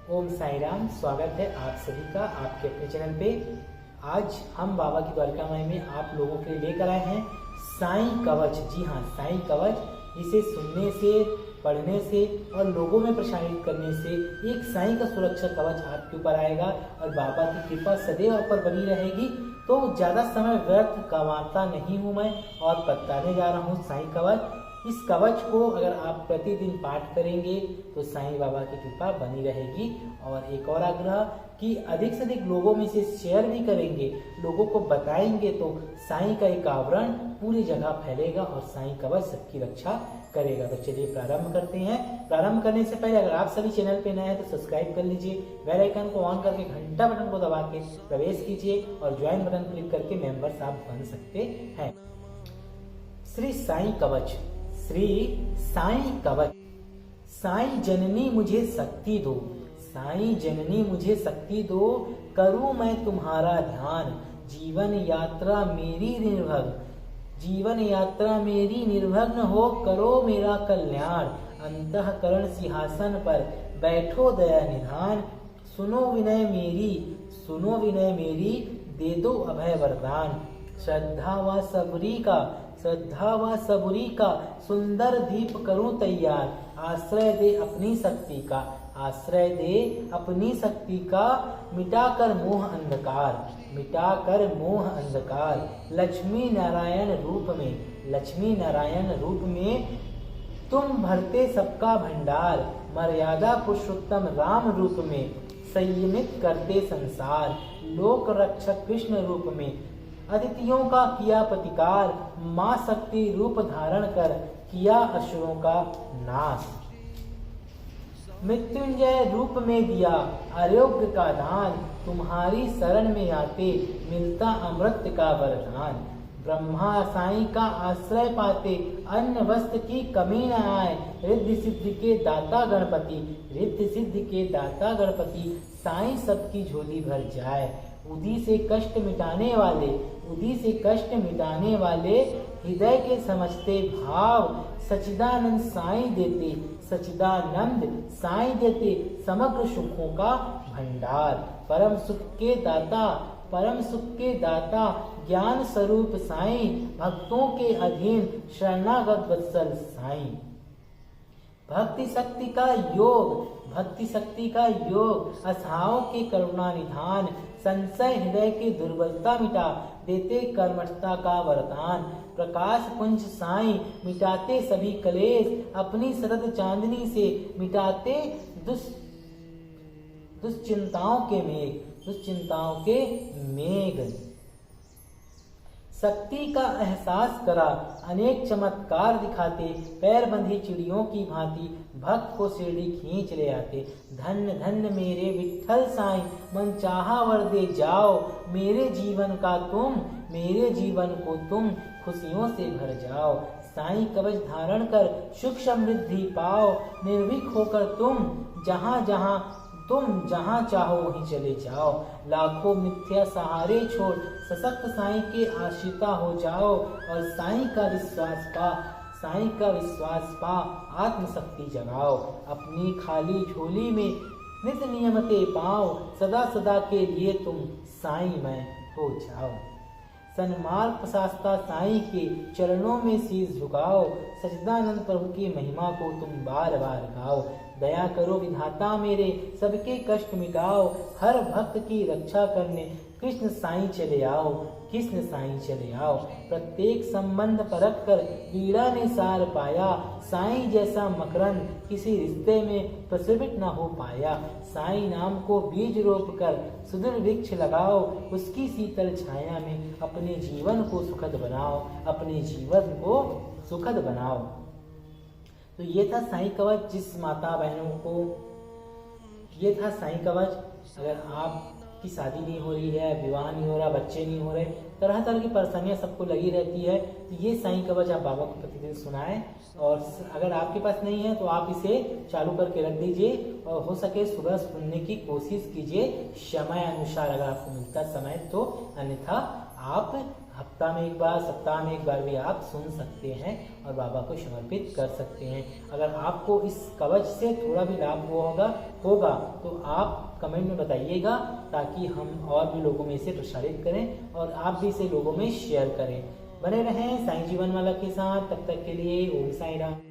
ओम साई राम। स्वागत है आप सभी का आपके अपने चैनल पे। आज हम बाबा की द्वारकामाई में आप लोगों के लिए लेकर आए हैं साई कवच। जी हाँ, साई कवच, इसे सुनने से, पढ़ने से और लोगों में प्रसारित करने से एक साई का सुरक्षा कवच आपके ऊपर आएगा और बाबा की कृपा सदैव आप पर बनी रहेगी। तो ज़्यादा समय व्यर्थ गंवाता नहीं हूँ मैं और बताने जा रहा हूँ साई कवच। इस कवच को अगर आप प्रतिदिन पाठ करेंगे तो साईं बाबा की कृपा बनी रहेगी। और एक और आग्रह कि अधिक से अधिक लोगों में इसे शेयर भी करेंगे, लोगों को बताएंगे तो साईं का एक आवरण पूरी जगह फैलेगा और साईं कवच सबकी रक्षा करेगा। तो चलिए प्रारंभ करते हैं। प्रारंभ करने से पहले अगर आप सभी चैनल पे नए हैं तो सब्सक्राइब कर लीजिए, बेल आइकन को ऑन करके घंटा बटन को दबा के प्रवेश कीजिए और ज्वाइन बटन क्लिक करके मेंबर्स आप बन सकते हैं। श्री साईं कवच। श्री साईं कवच। साईं जननी मुझे शक्ति दो, साईं जननी मुझे शक्ति दो, करूं मैं तुम्हारा ध्यान। जीवन यात्रा मेरी निर्भग, जीवन यात्रा मेरी निर्भग्न हो, करो मेरा कल्याण। अंतःकरण सिंहासन पर बैठो दया निधान, सुनो विनय मेरी, सुनो विनय मेरी, दे दो अभय वरदान। श्रद्धा व सबरी का, श्रद्धा व सबरी का सुंदर दीप करूं तैयार। आश्रय दे अपनी शक्ति का, आश्रय दे अपनी शक्ति का, मिटाकर मोह अंधकार, मिटाकर मोह अंधकार। लक्ष्मी नारायण रूप में, लक्ष्मी नारायण रूप में तुम भरते सबका भंडार। मर्यादा पुरुषोत्तम राम रूप में संयमित करते संसार। लोक रक्षक कृष्ण रूप में अतिथियों का किया प्रतिकार। मां शक्ति रूप धारण कर किया असुरों का नाश। मृत्युंजय रूप में दिया आरोग्य का दान, तुम्हारी शरण में आते मिलता अमृत का वरदान। ब्रह्मा साईं का आश्रय पाते अन्न वस्त्र की कमी न आए। रिद्धि सिद्धि के दाता गणपति, रिद्धि सिद्धि के दाता गणपति, साईं सबकी झोली भर जाए। उदी से कष्ट मिटाने वाले, उदी से कष्ट मिटाने वाले, हृदय के समझते भाव। सच्चिदानंद साईं देते, सच्चिदानंद साईं देते समग्र सुखों का भंडार। परम सुख के दाता, परम सुख के दाता, ज्ञान स्वरूप साईं, भक्तों के अधीन शरणागत वत्सल साईं। भक्ति शक्ति का योग, भक्ति शक्ति का योग, असहायों के करुणा निधान। संशय हृदय की दुर्बलता मिटा देते कर्मठता का वरदान। प्रकाश पुंज साईं मिटाते सभी कलेश, अपनी शरद चांदनी से मिटाते दुश्चिंताओं के मेघ, दुश्चिंताओं के मेघ। शक्ति का एहसास करा अनेक चमत्कार दिखाते, पैर बंधी चिड़ियों की भांति भक्त को शिरडी खींच ले आते। धन्य धन्य मेरे विठ्ठल साईं, मन चाहा वर दे जाओ। मेरे जीवन का तुम, मेरे जीवन को तुम खुशियों से भर जाओ। साईं कवच धारण कर सुख समृद्धि पाओ। निर्भीक होकर तुम जहाँ जहाँ, तुम जहाँ चाहो वहीं चले जाओ। लाखों मिथ्या सहारे छोड़ सशक्त साईं के आश्रिता हो जाओ। और साईं का विश्वास पा, साईं का विश्वास पा, आत्मशक्ति जगाओ। अपनी खाली झोली में नित नियमते पाओ। सदा सदा के लिए तुम साईं में हो जाओ। सन्मार्ग प्रशास्ता साईं के चरणों में शीश झुकाओ। सच्चिदानंद प्रभु की महिमा को तुम बार बार गाओ। दया करो विधाता मेरे, सबके कष्ट मिटाओ। हर भक्त की रक्षा करने कृष्ण साईं चले आओ, कृष्ण साईं चले आओ। प्रत्येक संबंध परख कर वीणा ने सार पाया। साईं जैसा मकरंद किसी रिश्ते में प्रस्फुटित न हो पाया। साईं नाम को बीज रोप कर सुदृढ़ वृक्ष लगाओ। उसकी शीतल छाया में अपने जीवन को सुखद बनाओ, अपने जीवन को सुखद बनाओ। तो ये था साईं कवच। जिस माता बहनों को, ये था साईं कवच। अगर आपकी शादी नहीं हो रही है, विवाह नहीं हो रहा, बच्चे नहीं हो रहे, तरह तरह की परेशानियां सबको लगी रहती है, तो ये साईं कवच आप बाबा को प्रतिदिन सुनाएं। और अगर आपके पास नहीं है तो आप इसे चालू करके रख दीजिए और हो सके सुबह सुनने की कोशिश कीजिए समय अनुसार, अगर आपको मिलता समय तो। अन्यथा आप हफ्ता में एक बार, सप्ताह में एक बार भी आप सुन सकते हैं और बाबा को समर्पित कर सकते हैं। अगर आपको इस कवच से थोड़ा भी लाभ होगा तो आप कमेंट में बताइएगा, ताकि हम और भी लोगों में इसे प्रसारित करें और आप भी इसे लोगों में शेयर करें। बने रहें साईं जीवन माला के साथ, तब तक के लिए ओम साईं राम।